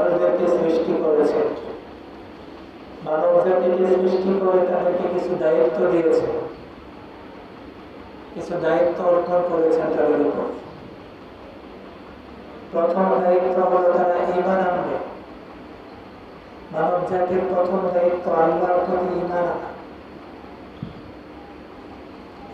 মানুষদেরকে সৃষ্টি করেছে, মানব জাতিকে সৃষ্টি করে তাদেরকে কিছু দায়িত্ব দিয়েছে, কিছু দায়িত্ব অর্পণ করেছেন তাদের উপর। প্রথম দায়িত্ব হলো তারা ঈমান আনবে। মানব জাতির প্রথম দায়িত্ব আল্লাহর প্রতি ঈমান আনা।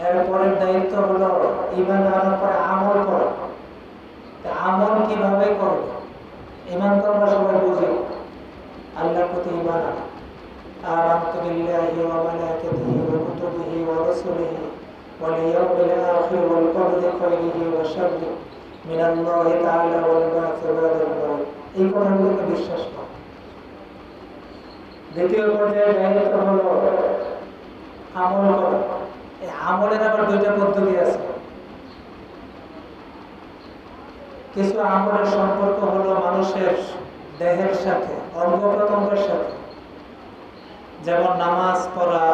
এরপরের দায়িত্ব হলো ঈমান আনার পরে আমল করা। আমল কিভাবে করবে? ঈমান তো আমরা সবাই বুঝি, আল্লাহর প্রতি ঈমান আনা। আমানতু বিল্লাহি ওয়া মালাইকাতিহি ওয়া কুতুবিহি ওয়া রাসূলিহি ওয়াল ইয়াউমিল আখির ওয়াল কদরি খাইরিহি ওয়া শাররিহি মিনাল্লাহি তাআলা ওয়াল বা'থি বা'দাল মাউত। এই কথাগুলোকে বিশ্বাস করা। দ্বিতীয় পর্যায়ে দায়িত্ব হলো আমল করা। এই আমলের আবার দুইটা পদ্ধতি আছে। কিছু আমলের সম্পর্ক হলো মানুষের দেহের সাথে, অঙ্গ প্রত্যঙ্গের সাথে, যেমন নামাজ পড়া,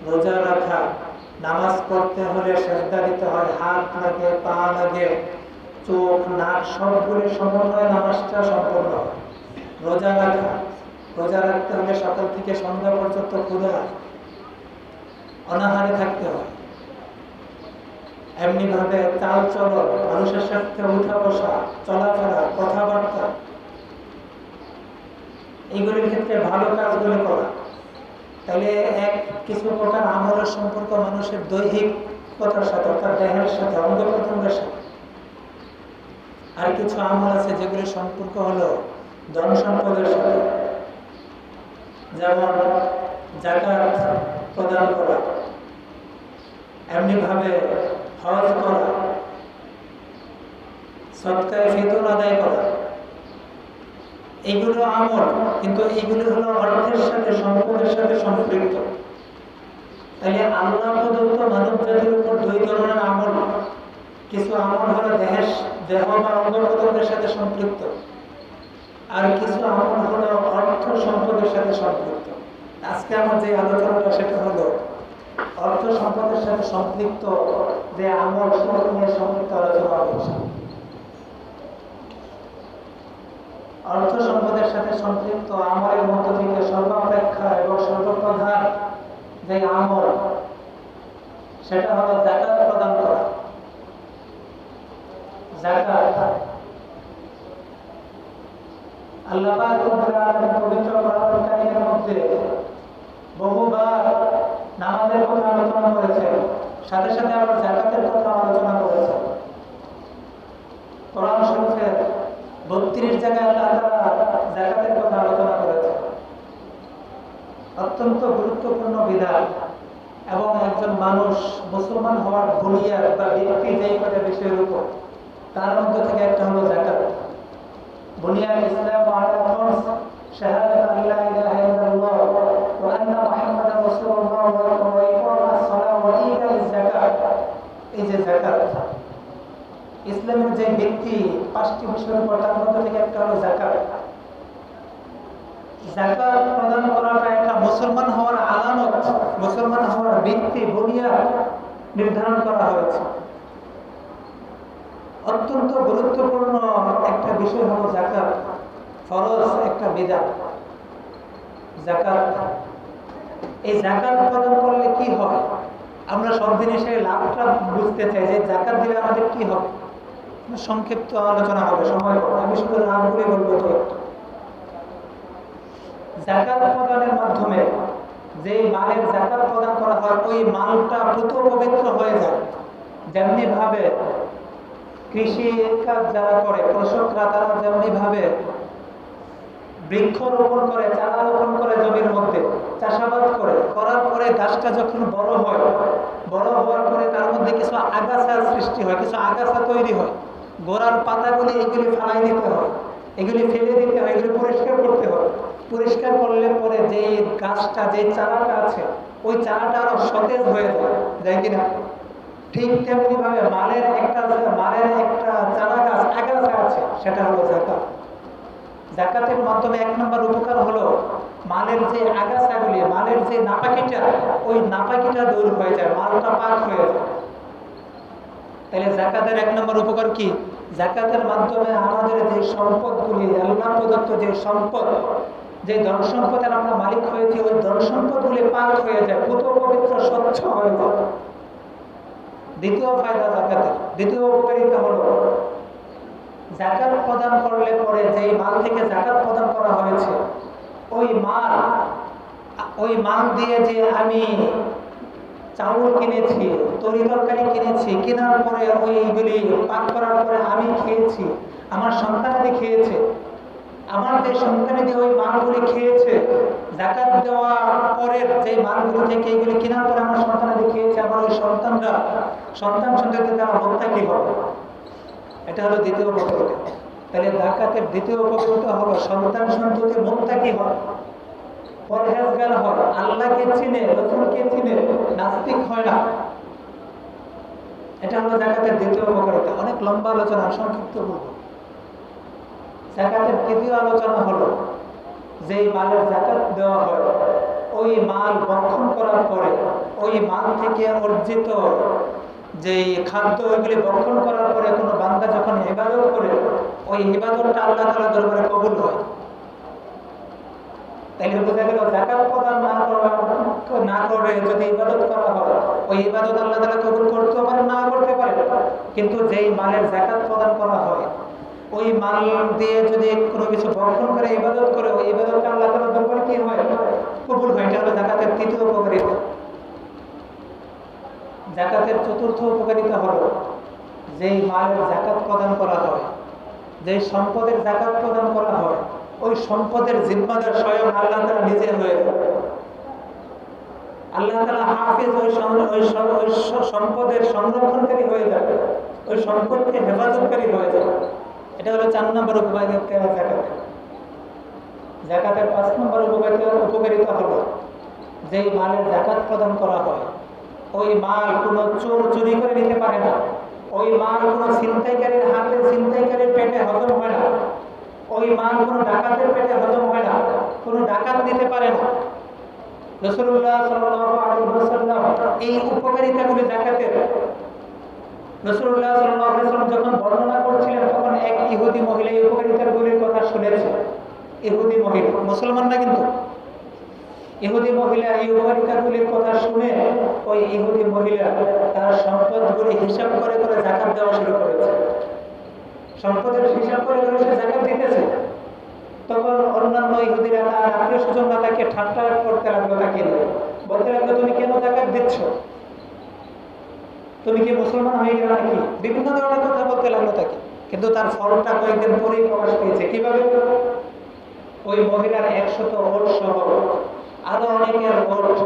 রোজা রাখা। নামাজ পড়তে হলে সেজদা দিতে হয়, হাত লাগে, পা লাগে, চোখ, নাক সবগুলি সমন্বয়ে নামাজটা সম্পন্ন হয়। রোজা রাখা, রোজা রাখতে হলে সকাল থেকে সন্ধ্যা পর্যন্ত ক্ষুধা অনাহারে থাকতে হয়। এমনি ভাবে চাল চলন, মানুষের সাথে উঠা বসা, চলাফেরা, কথাবার্তা, এইগুলির ক্ষেত্রে ভালো কাজগুলি করা। তাহলে কিছু প্রকার আমলের সম্পর্ক মানুষের দৈহিকতার সাথে, অর্থাৎ দেহের সাথে, অঙ্গ প্রত্যঙ্গের সাথে। আর কিছু আমল আছে যেগুলির সম্পর্ক হলো ধন সম্পদের সাথে, যেমন যাকাত প্রদান করা, এমনি ভাবে হজ করা, সদকায়ে ফিতর আদায় করা। এইগুলো আমল, কিন্তু এইগুলো হলো অর্থের সাথে, সম্পদের সাথে সম্পৃক্ত। তাহলে আল্লাহ প্রদত্ত মানব জাতির উপর দুই ধরনের আমল। কিছু আমল হলো দেহ বা অঙ্গ প্রত্যঙ্গের সাথে সম্পৃক্ত, আর কিছু আমল হলো অর্থ সম্পদের সাথে সম্পৃক্ত। আজকে আমার যে আলোচনাটা সেটা হলো অর্থ সম্পদের সাথে সম্পৃক্ত যে আমল, সেটা নিয়ে সম্পৃক্ত আলোচনা হচ্ছে। অর্থ সম্পদের সাথে সম্পৃক্ত আমলের মধ্য থেকে সর্বাপেক্ষা এবং সর্বপ্রধান যে আমল, সেটা হলো যাকাত প্রদান করা। যাকাত আল্লাহ পাক রব্বুল আলামিন পবিত্র কোরআন কারীমের মধ্যে বহুবার নামাজের কথা আলোচনা করেছেন, সাথে সাথে আবার যাকাতের কথা আলোচনা করেছেন। কোরআন শরীফের 32 জায়গায় আল্লাহ তাআলা যাকাতের কথা আলোচনা করেছেন। অত্যন্ত গুরুত্বপূর্ণ বিধান, এবং একজন মানুষ মুসলমান হওয়ার বুনিয়াদ বা ভিত্তি যেই কয়টা বিষয়ের উপর, তার মধ্যে থেকে একটা হলো যাকাত। বুনিয়াদ ইসলাম আলা খামস, শাহাদাতু আল্লা ইলাহা ইল্লাল্লাহ ওয়া আন্না মুহাম্মাদার রাসূলুল্লাহ ওয়া ইকামাস সালাহ ওয়া ইতাইজ যাকাত। এই যে যাকাত, ইসলামের যে ব্যক্তি 5টি বিষয়ের উপর, তার মধ্যে থেকে একটা হলো যাকাত। যাকাত প্রদান করাটা একটা মুসলমান হওয়ার আলামত, মুসলমান হওয়ার ভিত্তি, বুনিয়াদ নির্ধারণ করা হয়েছে। অত্যন্ত গুরুত্বপূর্ণ একটা বিষয় হলো যাকাত, ফরজ একটা বিধান যাকাত। এই যাকাত প্রদান করলে কি হয়? আমরা সব জিনিসের লাভটা বুঝতে চাই যে যাকাত দিলে আমাদের কি হবে। সংক্ষিপ্ত আলোচনা হবে, সময় কম, আমি শুধু লাভগুলি বলবো। তো যাকাত প্রদানের মাধ্যমে যে মালের যাকাত প্রদান করা হয়, ওই মালটা পুত পবিত্র হয়ে যায়। যেমনি ভাবে কৃষি কাজ যারা করে, কৃষকরা, তারা যেমনি ভাবে বৃক্ষ রোপণ করে, চারা রোপণ করে, জমির মধ্যে চাষাবাদ করে, করার পরে গাছটা যখন বড় হয়, বড় হওয়ার পরে তার মধ্যে কিছু আগাছার সৃষ্টি হয়, কিছু আগাছা তৈরি হয়। গোড়ার পাতাগুলি এগুলি ফেলাই দিতে হয়, এগুলি ফেলে দিতে হয়, এগুলি পরিষ্কার করতে হয়। পরিষ্কার করলে পরে যে গাছটা, যে চারাটা আছে, ওই চারাটা আরো সতেজ হয়ে যায় কিনা? ঠিক তেমনি ভাবে মালের একটা চারা গাছ আগাছা আছে, সেটা হলো যাকাত। যাকাতের মাধ্যমে 1 নম্বর উপকার হলো মালের যে আগাছাগুলি, মালের যে নাপাকিটা, ওই নাপাকিটা দূর হয়ে যায়, মালটা পাক হয়ে যায়। তাহলে যাকাতের 1 নম্বর উপকার কি? যাকাতের মাধ্যমে আমাদের যে সম্পদগুলি, আল্লাহ প্রদত্ত যে সম্পদ, যে ধন সম্পদের আমরা মালিক হয়েছি, ওই ধন সম্পদগুলি পাক হয়ে যায়, পুত পবিত্র স্বচ্ছ হয়ে যায়। দ্বিতীয় ফায়দা যাকাতের, দ্বিতীয় উপকারিতা হলো যাকাত প্রদান করলে পরে যেই মাল থেকে যাকাত প্রদান করা হয়েছে, ওই মাল দিয়ে যে আমি চাউল কিনেছি, তরি তরকারি কিনেছি, কেনার পরে ওইগুলি পাক করার পরে আমি খেয়েছি, আমার সন্তানাদি খেয়েছে, আমার যে সন্তানাদি ওই মালগুলি খেয়েছে, যাকাত দেওয়ার পরের যে মালগুলি থেকে এইগুলি কেনার পরে আমার সন্তানাদি খেয়েছে, আমার ওই সন্তান সন্ততি তারা মোত্তাকি হবে। এটা হলো দ্বিতীয় উপকারিতা। তাহলে যাকাতের দ্বিতীয় উপকারিতা হলো সন্তান সন্ততি মোত্তাকি হয়, পরহেজগার হয়, আল্লাহকে চিনে, রাসূলকে চিনে, নাস্তিক হয় না। এটা হলো যাকাতের দ্বিতীয় উপকারিতা। অনেক লম্বা আলোচনা, সংক্ষিপ্ত বলবো। যাকাতের তৃতীয় আলোচনা হলো যেই মালের যাকাত দেওয়া হয়, ওই মাল ভক্ষণ করার পরে ওই মাল থেকে অর্জিত যেই খাদ্য, ওইগুলি ভক্ষণ করার পরে কোনো বান্দা যখন ইবাদত করে, ওই ইবাদতটা আল্লাহ তাআলার দরবারে কবুল হয়। তাইলে বোঝা গেল যাকাত প্রদান না করে যদি ইবাদত করা হয়, ওই ইবাদত আল্লাহ তাআলা কবুল করতেও পারে, না করতে পারে। কিন্তু যেই মালের যাকাত প্রদান করা হয়, ওই মাল দিয়ে যদি কোনো কিছু ভক্ষণ করে ইবাদত করে, ওই ইবাদতটা আল্লাহ তাআলার দরবারে কি হয়? কবুল হয়। এটা হলো যাকাতের তৃতীয় উপকারিতা। যাকাতের চতুর্থ উপকারিতা হলো যেই মালের যাকাত প্রদান করা হয়, যেই সম্পদের যাকাত প্রদান করা হয়, ওই সম্পদের জিম্মাদার স্বয়ং আল্লাহ তাআলা নিজে হয়ে যায়। আল্লাহ তাআলা হাফেজ, ওই সম্পদের সংরক্ষণকারী হয়ে যায়, ওই সম্পদকে হেফাজতকারী হয়ে যায়। এটা হলো 4 নম্বর উপকারিতা যাকাতের। যাকাতের 5 নম্বর উপকারিতা হলো যেই মালের যাকাত প্রদান করা হয়, ওই মাল কোনো চোর চুরি করে নিতে পারে না, ওই মাল কোনো ছিনতাইকারীর হাতে, ছিনতাইকারীর পেটে হজম হয় না, ওই মাল কোনো ডাকাতের পেটে হজম হয় না, কোনো ডাকাত নিতে পারে না। রাসূলুল্লাহ সাল্লাল্লাহু আলাইহি ওয়াসাল্লাম এই উপকারিতাগুলি যাকাতের, রাসূলুল্লাহ সাল্লাল্লাহু আলাইহি ওয়াসাল্লাম যখন বর্ণনা করছিলেন, তখন এক ইহুদি মহিলা এই উপকারিতাগুলির কথা শুনেছে। ইহুদি মহিলা, মুসলমান না কিন্তু। ইহুদি মহিলা এই উপকারিতাগুলির কথা শুনে ওই ইহুদি মহিলা তার সম্পদগুলি হিসাব করে করে যাকাত দেওয়া শুরু করেছে। সম্পদের হিসাব করে করে সে যাকাত দিতেছে। তখন অন্যান্য ইহুদিরা, তার আত্মীয় স্বজনরা তাকে ঠাট্টা করতে লাগলো, তাকে বলতে লাগলো, তুমি কেন যাকাত দিচ্ছ? তুমি কি মুসলমান হয়ে গেল নাকি? বিভিন্ন ধরনের কথা বলতে লাগলো তাকে। কিন্তু তার ফলটা কয়েকদিন পরেই প্রকাশ পেয়েছে। কিভাবে? ওই মহিলার 100 ওট সহ আরো অনেকের ওট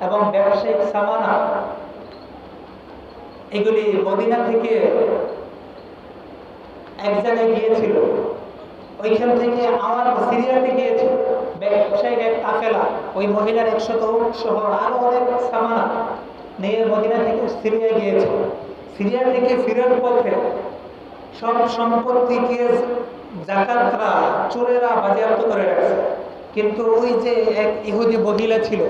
এবং ব্যবসায়িক সামানা, এগুলি মদিনা থেকে এক জায়গায় গিয়েছিল। ওইখান থেকে আমার সিরিয়াতে গিয়েছিল ব্যবসায়িক এক কাফেলা, ওই মহিলার 100 ওট সহ আরো অনেক সামানা নিয়ে মদিনা থেকে সিরিয়া গিয়েছে। সিরিয়া থেকে ফেরার পথে সব সম্পত্তিকে যাকাতরা, চোরেরা বাজেয়াপ্ত করে রাখছে। কিন্তু ওই যে এক ইহুদি মহিলা ছিল,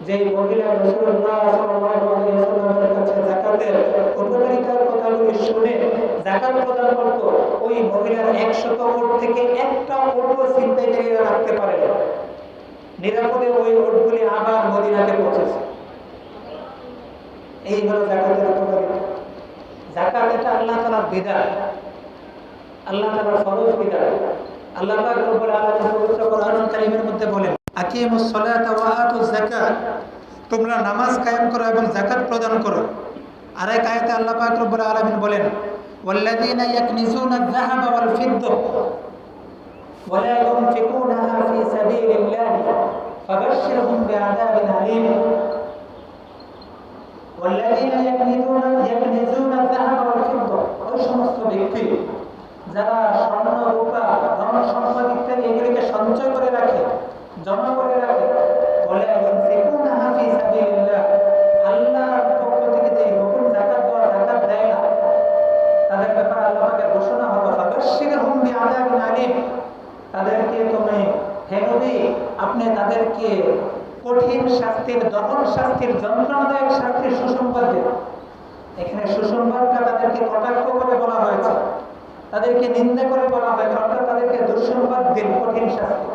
যে মহিলা রাসূলুল্লাহ সাল্লাল্লাহু আলাইহি ওয়াসাল্লামের কাছে যাকাতের উপকারিতার কথাগুলি শুনে যাকাত প্রদান করত, ওই মহিলার 100 ওট থেকে একটা ওটও ছিনতাইকারীরা রাখতে পারে না। নিরাপদে ওই ওটগুলি আবার মদিনাতে পৌঁছেছে। এই হলো যাকাতের উপকারিতা। যাকাত এটা আল্লাহ তাআলার বিধান, আল্লাহ তাআলার ফরজ বিধান। আল্লাহ পাক রব্বুল আলামিন পবিত্র কোরআনুল কারীমের মধ্যে বলেন, আকিমুস সালাতা ওয়া আতুজ যাকাত, তোমরা নামাজ কায়েম করো এবং যাকাত প্রদান করো। আর এক আয়াতে আল্লাহ পাক রব্বুল আলামিন বলেন, ওয়াল্লাযীনা ইয়াকনিজুনা আয-যাহাবা ওয়াল ফিদ্দা ওয়া লা ইউনফিকুনাহা ফী সাবিলিল্লাহি ফাবাশশিরহুম বিআযাবিন আলীম। والذين يكنزون الذهب والفضة, ওই সমস্ত ব্যক্তি যারা স্বর্ণ, রূপা, ধন সম্পদ ইত্যাদি এগুলিকে সঞ্চয় করে রাখে, জমা করে রাখে, বলে ইউনফিকুনাহা ফী সাবিলিল্লাহ, আল্লাহর পক্ষ থেকে যে হুকুম যাকাত দেওয়া, যাকাত দেয় না, তাদের ব্যাপারে আল্লাহ পাকের ঘোষণা হলো, ফাবাশশিরহুম বিআযাবিন আলীম, তাদেরকে তুমি, হে নবী, আপনি তাদেরকে কঠিন শাস্তির, দহন শাস্তির, যন্ত্রণাদায়ক শাস্তির সুসংবাদ দেন। এখানে সুসংবাদটা তাদেরকে কটাক্ষ করে বলা হয়েছে, তাদেরকে নিন্দা করে বলা হয়েছে, অর্থাৎ তাদেরকে দুঃসংবাদ দিন, কঠিন শাস্তি।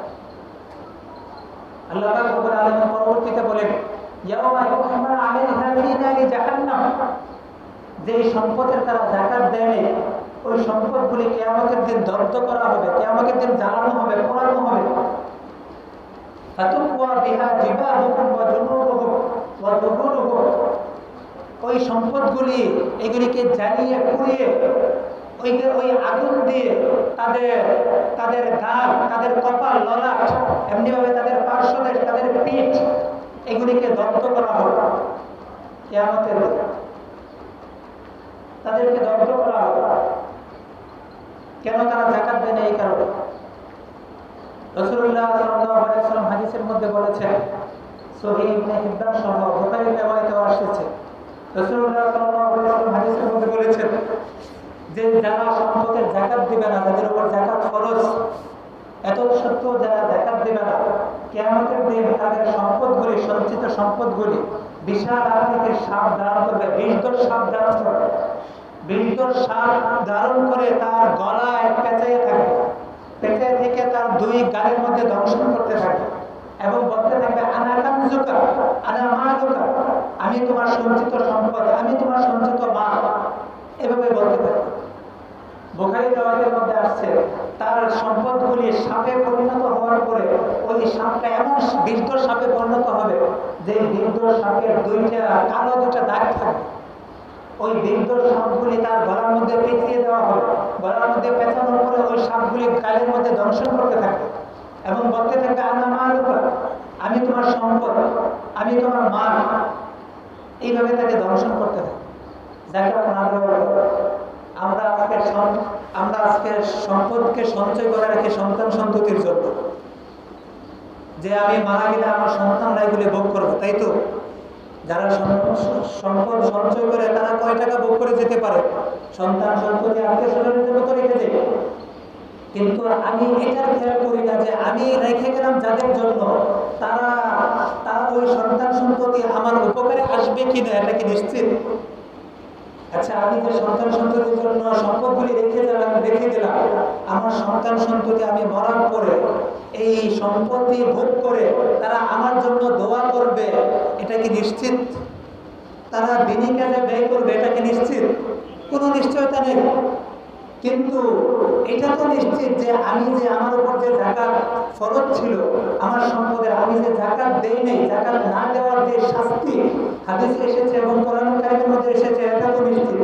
আল্লাহ পাক রব্বুল আলামিন পরবর্তীতে বলেন, ইয়াওমা ইউহমা আলাইহা ফি নারি জাহান্নাম, যে সম্পদের তারা যাকাত দেয়নি ওই সম্পদগুলি কিয়ামতের দিন দগ্ধ করা হবে, কিয়ামতের দিন জ্বালানো হবে, পোড়ানো হবে। ফাতুকওয়া বিহা জিবাহুহুম ওয়া জুনুবুহুম ওয়া যুহুরুহুম, ওই সম্পদগুলি এগুলিকে জ্বালিয়ে পুড়িয়ে ওই আগুন দিয়ে তাদের গাল, তাদের কপাল, ললাট, এমনিভাবে তাদের পার্শ্বদেশ, তাদের পিঠ, এগুলিকে দগ্ধ করা হবে কিয়ামতের দিন। তাদেরকে দগ্ধ করা হবে কেন? তারা যাকাত দেয় না, এই কারণে। রাসূলুল্লাহ সাল্লাল্লাহু আলাইহি ওয়াসাল্লাম হাদিসের মধ্যে বলেছেন, সহিহ ইবনে হিব্বান সহ বুখারীর riwayate আসছে, রাসূলুল্লাহ সাল্লাল্লাহু আলাইহি ওয়াসাল্লাম হাদিসের মধ্যে বলেছেন যে যারা সম্পদের যাকাত দিবে না, যাদের উপর যাকাত ফরজ, এত সত্ত্বেও যারা যাকাত দিবে না, কিয়ামতের দিন তাদের সম্পদগুলি, সঞ্চিত সম্পদগুলি বিশাল আকৃতির সাপ ধারণ করবে, বিষধর সাপ ধারণ করবে, বিষধর সাপ ধারণ করে তার গলায় পেঁচাইয়ে থাকবে, পেঁচে থেকে তার দুই গালের মধ্যে দংশন করতে থাকবে এবং বলতে থাকবে, আনা কানজুকা আনা মালুকা, আমি তোমার সঞ্চিত সম্পদ, আমি তোমার সঞ্চিত মাল, এভাবে বলতে থাকবে। বুখারী riwayatের মধ্যে আসছে, তার সম্পদগুলি সাপে পরিণত হওয়ার পরে ওই সাপটা এমন বিষধর সাপে পরিণত হবে যে বিষধর সাপের কালো দুইটা দাগ থাকবে। ওই বিষধর সাপগুলি তার গলার মধ্যে পেঁচিয়ে দেওয়া হবে, গলার মধ্যে পেঁচানোর পরে ওই সাপগুলি গালের মধ্যে দংশন করতে থাকবে এবং বলতে থাকবে, আনা মালুকা, আমি তোমার সম্পদ, আমি তোমার মাল, এইভাবে তাকে দংশন করতে থাকবে। যাকে আমরা আজকে সম্পদকে সঞ্চয় করে রাখি সন্তান সন্ততির জন্য, যে আমি মারা গেলে আমার সন্তানরা এগুলি ভোগ করবে, তাই তো? যারা সম্পদ সঞ্চয় করে তারা কয় টাকা ভোগ করে যেতে পারে, সন্তান সন্ততি আত্মীয় স্বজনের জন্য তো রেখে দেয়। কিন্তু আমি এটার খেয়াল করি না যে আমি রেখে গেলাম যাদের জন্য, তারা ওই সন্তান সন্ততি আমার উপকারে আসবে কিনা, এটা কি নিশ্চিত? আচ্ছা, আমি যে সন্তান সন্ততির জন্য সম্পদগুলি রেখে দিলাম, আমার সন্তান সন্ততি আমি মরার পরে এই সম্পত্তি ভোগ করে তারা আমার জন্য দোয়া করবে, এটা কি নিশ্চিত? তারা দিনী কাজে ব্যয় করবে, এটা কি নিশ্চিত? কোনো নিশ্চয়তা নেই। কিন্তু এটা তো নিশ্চিত যে আমি যে আমার উপর যে যাকাত ফরজ ছিল আমার সম্পদের, আমি যে যাকাত দেই নাই, যাকাত না দেওয়ার যে শাস্তি হাদিসে এসেছে এবং কোরআন কারীমের মধ্যে এসেছে, এটা তো নিশ্চিত।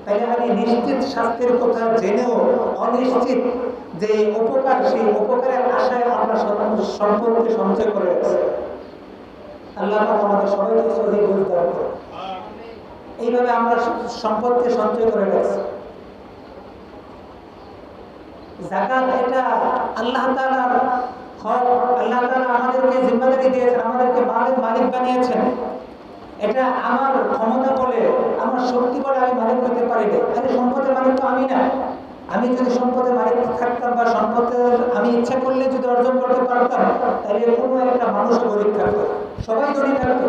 তাই আমি নিশ্চিত শাস্তির কথা জেনেও অনিশ্চিত যে উপকার, সেই উপকারের আশায় আমরা সম্পদকে সঞ্চয় করে রাখছি। আল্লাহ পাক আমাদের সবাইকে সহিহ বুঝ দান করুন। এইভাবে আমরা সম্পদকে সঞ্চয় করে রাখছি। যাকাত এটা আল্লাহ তাআলার হক, আল্লাহ তাআলা আমাদেরকে জিম্মাদারি দিয়েছেন, আমাদেরকে মালের মালিক বানিয়েছেন। এটা আমার ক্ষমতা বলে, আমার শক্তি বলে আমি মালিক হতে পারি না। আরে সম্পদের মালিক তো আমি না। আমি যদি সম্পদের মালিক থাকতাম বা সম্পদের আমি ইচ্ছা করলে যদি অর্জন করতে পারতাম, তাহলে কোনো একটা মানুষ গরিব থাকতো, সবাই গরিব থাকতো।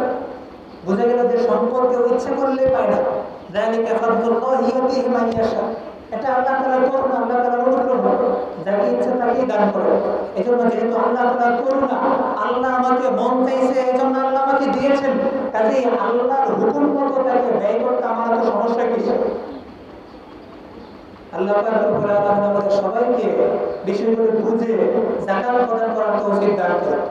বোঝা গেল যে সম্পদ কেউ ইচ্ছা করলে পায় না। যালিকা ফাদলুল্লাহি ইয়াতিহি মান ইয়াশা, এটা আল্লাহ তাআলার করুণা, আল্লাহ তাআলার অনুগ্রহ, যাকে ইচ্ছা তাকেই দান করে। এজন্য যেহেতু আল্লাহ তাআলার করুণা, আল্লাহ আমাকে মন চাইছে, এজন্য আল্লাহ আমাকে দিয়েছেন, কাজেই আল্লাহর হুকুম মতো তাকে ব্যয় করতে আমার তো সমস্যা কিছু। আল্লাহ পাক রব্বুল আলামিন আমাদের সবাইকে বিষয়গুলো বুঝে যাকাত প্রদান করার তৌফিক দান করেন।